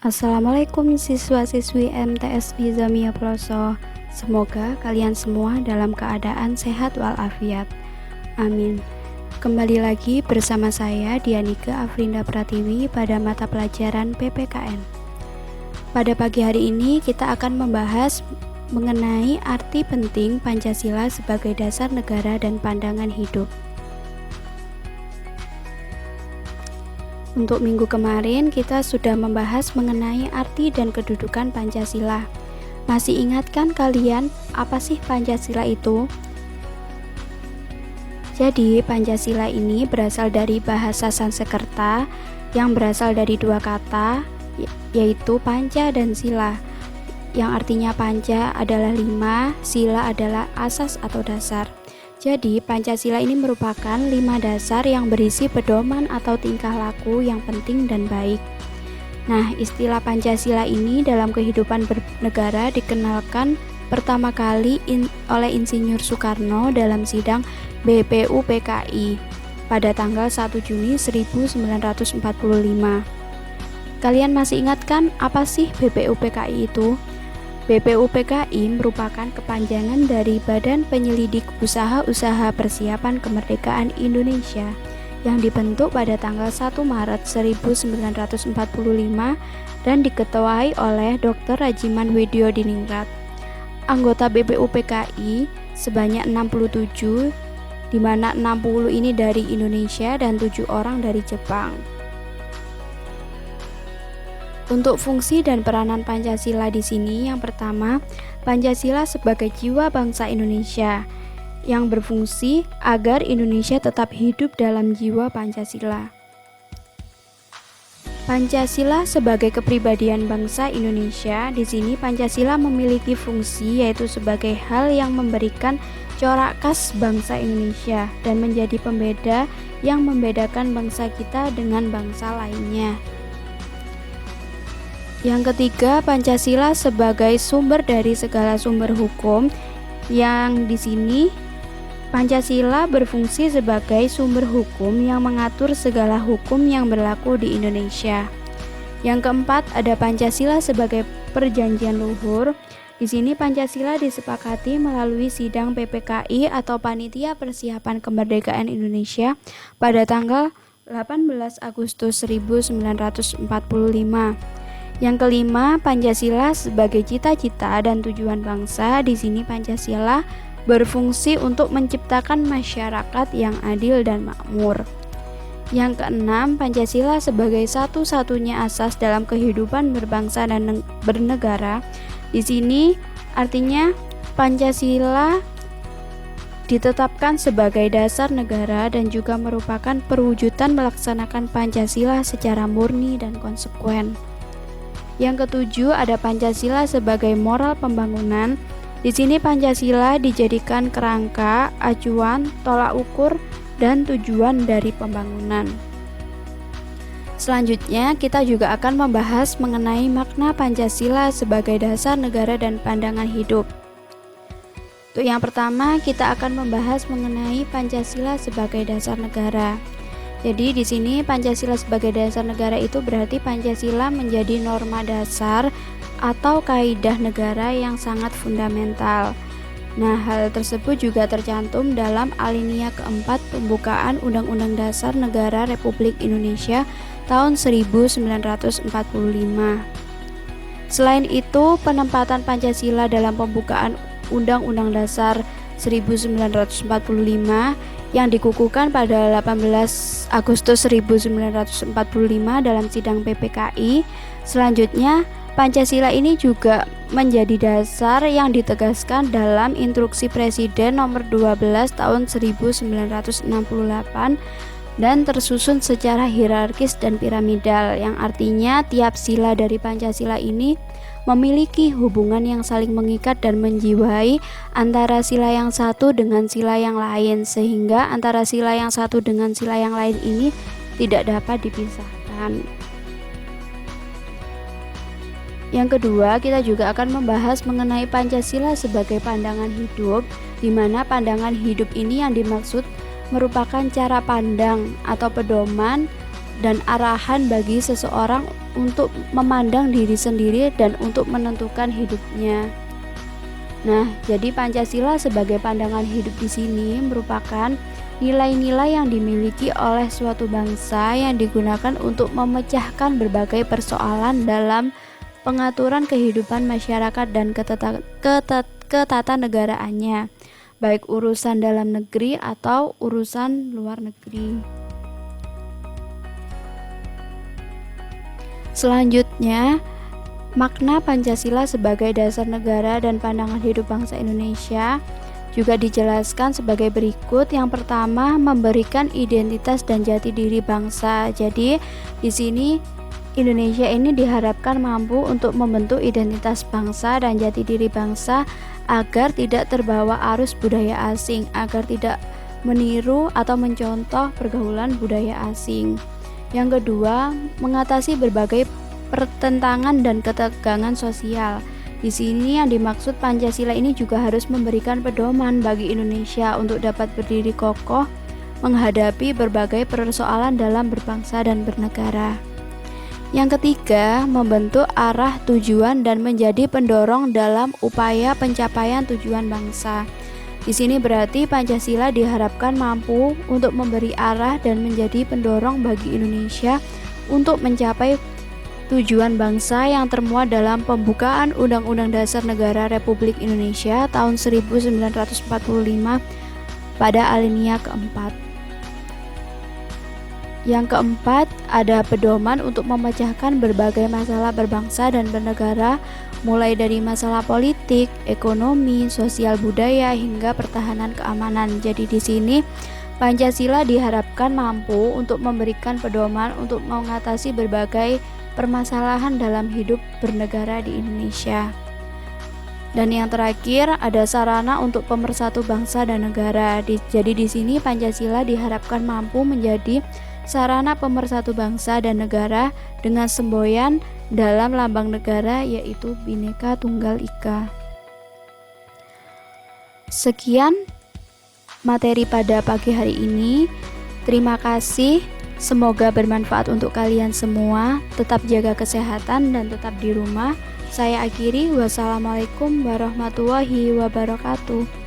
Assalamualaikum siswa-siswi MTS Nizamiyah Ploso. Semoga kalian semua dalam keadaan sehat walafiat. Amin. Kembali lagi bersama saya Dianika Afrinda Pratiwi pada mata pelajaran PPKN. Pada pagi hari ini kita akan membahas mengenai arti penting Pancasila sebagai dasar negara dan pandangan hidup. Untuk minggu kemarin kita sudah membahas mengenai arti dan kedudukan Pancasila. Masih ingatkan kalian apa sih Pancasila itu? Jadi Pancasila ini berasal dari bahasa Sanskerta yang berasal dari dua kata, yaitu panca dan sila. Yang artinya panca adalah 5, sila adalah asas atau dasar. Jadi, Pancasila ini merupakan 5 dasar yang berisi pedoman atau tingkah laku yang penting dan baik. Nah, istilah Pancasila ini dalam kehidupan bernegara dikenalkan pertama kali oleh Insinyur Soekarno dalam sidang BPUPKI pada tanggal 1 Juni 1945. Kalian masih ingat kan apa sih BPUPKI itu? BPUPKI merupakan kepanjangan dari Badan Penyelidik Usaha-Usaha Persiapan Kemerdekaan Indonesia yang dibentuk pada tanggal 1 Maret 1945 dan diketuai oleh Dr. Rajiman Widyodiningrat. Anggota BPUPKI sebanyak 67, di mana 60 ini dari Indonesia dan 7 orang dari Jepang. Untuk fungsi dan peranan Pancasila di sini, yang pertama, Pancasila sebagai jiwa bangsa Indonesia yang berfungsi agar Indonesia tetap hidup dalam jiwa Pancasila. Pancasila sebagai kepribadian bangsa Indonesia, di sini Pancasila memiliki fungsi yaitu sebagai hal yang memberikan corak khas bangsa Indonesia dan menjadi pembeda yang membedakan bangsa kita dengan bangsa lainnya. Yang ketiga, Pancasila sebagai sumber dari segala sumber hukum, yang di sini Pancasila berfungsi sebagai sumber hukum yang mengatur segala hukum yang berlaku di Indonesia. Yang keempat, ada Pancasila sebagai perjanjian luhur. Di sini Pancasila disepakati melalui sidang PPKI atau Panitia Persiapan Kemerdekaan Indonesia pada tanggal 18 Agustus 1945. Yang kelima, Pancasila sebagai cita-cita dan tujuan bangsa. Di sini Pancasila berfungsi untuk menciptakan masyarakat yang adil dan makmur. Yang keenam, Pancasila sebagai satu-satunya asas dalam kehidupan berbangsa dan bernegara. Di sini artinya Pancasila ditetapkan sebagai dasar negara dan juga merupakan perwujudan melaksanakan Pancasila secara murni dan konsekuen. Yang ketujuh, ada Pancasila sebagai moral pembangunan. Di sini Pancasila dijadikan kerangka, acuan, tolak ukur, dan tujuan dari pembangunan. Selanjutnya, kita juga akan membahas mengenai makna Pancasila sebagai dasar negara dan pandangan hidup. Untuk yang pertama, kita akan membahas mengenai Pancasila sebagai dasar negara. Jadi di sini Pancasila sebagai dasar negara itu berarti Pancasila menjadi norma dasar atau kaidah negara yang sangat fundamental. Nah, hal tersebut juga tercantum dalam alinea keempat pembukaan Undang-Undang Dasar Negara Republik Indonesia tahun 1945. Selain itu, penempatan Pancasila dalam pembukaan Undang-Undang Dasar 1945 yang dikukuhkan pada 18 Agustus 1945 dalam sidang PPKI. Selanjutnya, Pancasila ini juga menjadi dasar yang ditegaskan dalam Instruksi Presiden nomor 12 tahun 1968 dan tersusun secara hierarkis dan piramidal, yang artinya tiap sila dari Pancasila ini memiliki hubungan yang saling mengikat dan menjiwai antara sila yang satu dengan sila yang lain, sehingga antara sila yang satu dengan sila yang lain ini tidak dapat dipisahkan. Yang kedua, kita juga akan membahas mengenai Pancasila sebagai pandangan hidup, di mana pandangan hidup ini yang dimaksud merupakan cara pandang atau pedoman dan arahan bagi seseorang untuk memandang diri sendiri dan untuk menentukan hidupnya. Nah, jadi Pancasila sebagai pandangan hidup di sini merupakan nilai-nilai yang dimiliki oleh suatu bangsa yang digunakan untuk memecahkan berbagai persoalan dalam pengaturan kehidupan masyarakat dan ketatanegaraannya, baik urusan dalam negeri atau urusan luar negeri. Selanjutnya, makna Pancasila sebagai dasar negara dan pandangan hidup bangsa Indonesia juga dijelaskan sebagai berikut. Yang pertama, memberikan identitas dan jati diri bangsa. Jadi, di sini Indonesia ini diharapkan mampu untuk membentuk identitas bangsa dan jati diri bangsa agar tidak terbawa arus budaya asing, agar tidak meniru atau mencontoh pergaulan budaya asing. Yang kedua, mengatasi berbagai pertentangan dan ketegangan sosial. Di sini yang dimaksud Pancasila ini juga harus memberikan pedoman bagi Indonesia untuk dapat berdiri kokoh menghadapi berbagai persoalan dalam berbangsa dan bernegara. Yang ketiga, membentuk arah tujuan dan menjadi pendorong dalam upaya pencapaian tujuan bangsa. Di sini berarti Pancasila diharapkan mampu untuk memberi arah dan menjadi pendorong bagi Indonesia untuk mencapai tujuan bangsa yang termuat dalam pembukaan Undang-Undang Dasar Negara Republik Indonesia tahun 1945 pada alinea keempat. Yang keempat, ada pedoman untuk memecahkan berbagai masalah berbangsa dan bernegara, mulai dari masalah politik, ekonomi, sosial budaya, hingga pertahanan keamanan. Jadi di sini Pancasila diharapkan mampu untuk memberikan pedoman untuk mengatasi berbagai permasalahan dalam hidup bernegara di Indonesia. Dan yang terakhir, ada sarana untuk pemersatu bangsa dan negara. Jadi di sini Pancasila diharapkan mampu menjadi sarana pemersatu bangsa dan negara dengan semboyan dalam lambang negara, yaitu Bhinneka Tunggal Ika. Sekian materi pada pagi hari ini. Terima kasih. Semoga bermanfaat untuk kalian semua. Tetap jaga kesehatan dan tetap di rumah. Saya akhiri. Wassalamualaikum warahmatullahi wabarakatuh.